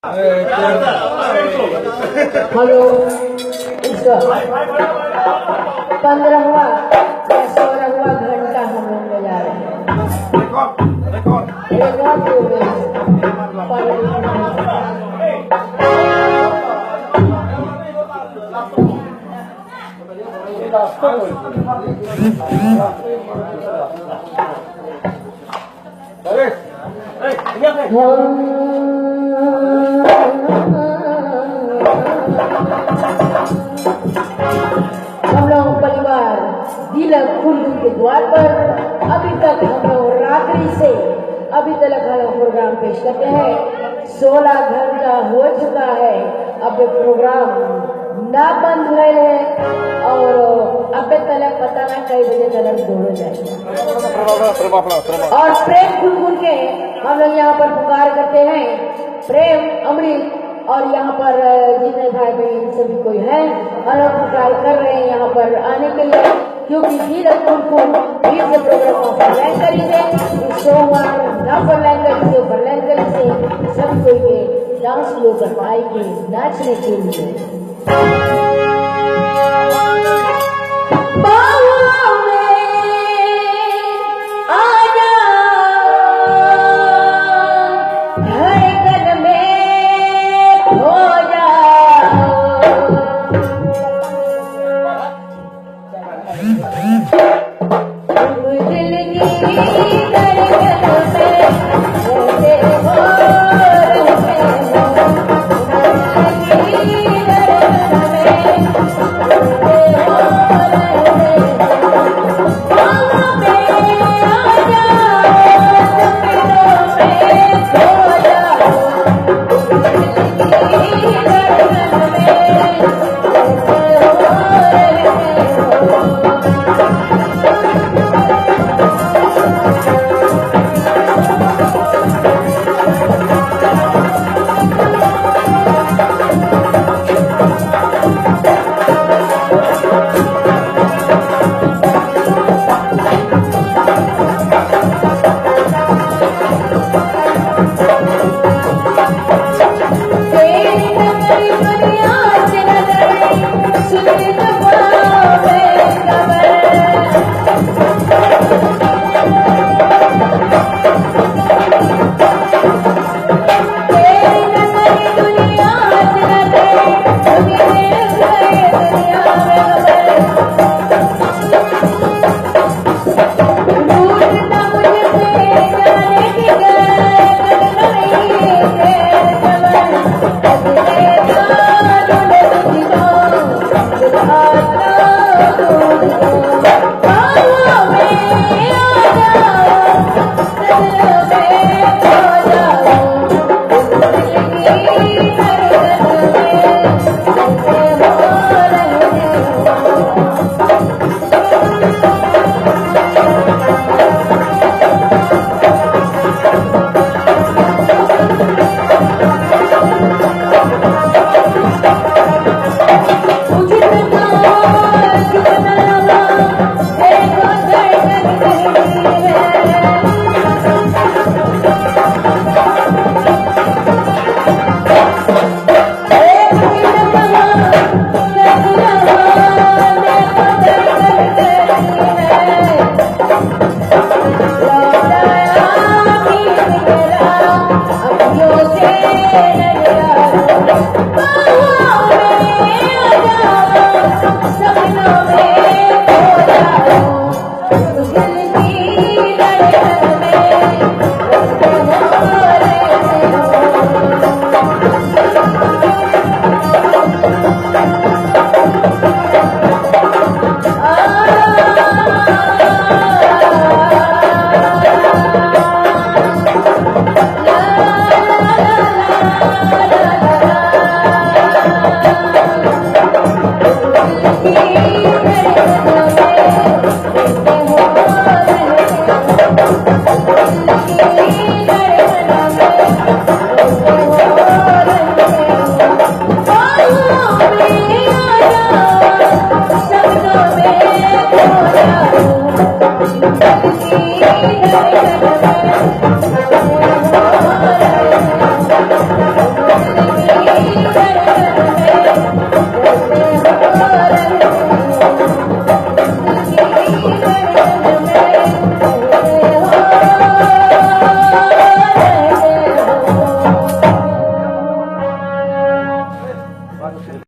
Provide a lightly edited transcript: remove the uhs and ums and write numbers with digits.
Hello, इसका 15वां या 16वां घंटा हम लोग बजा रहे हैं। हम लोग परिवार जिला खुलदू के द्वार पर अभी तक हम लोग रात्रि से अभी तक हम लोग प्रोग्राम पेश करते हैं। 16 घंटा हो चुका है, अब प्रोग्राम ना बंद हुए है और अब तक पता ना कई बजे तक जोड़ जाए। और प्रेम खुल के हम लोग यहाँ पर पुकार करते हैं, प्रेम अमृत, और यहाँ पर जितने भाई बहन सभी कोई है हम लोग पुकार कर रहे हैं यहाँ पर आने के लिए, क्योंकि धीरे खुल बीच के प्रोग्राम पर लैंड करी से सोमवार ना पर लैंड करी से ऊपर लैंड करी से सभी कोई के डांस लोग आएंगे नाचने के लिए।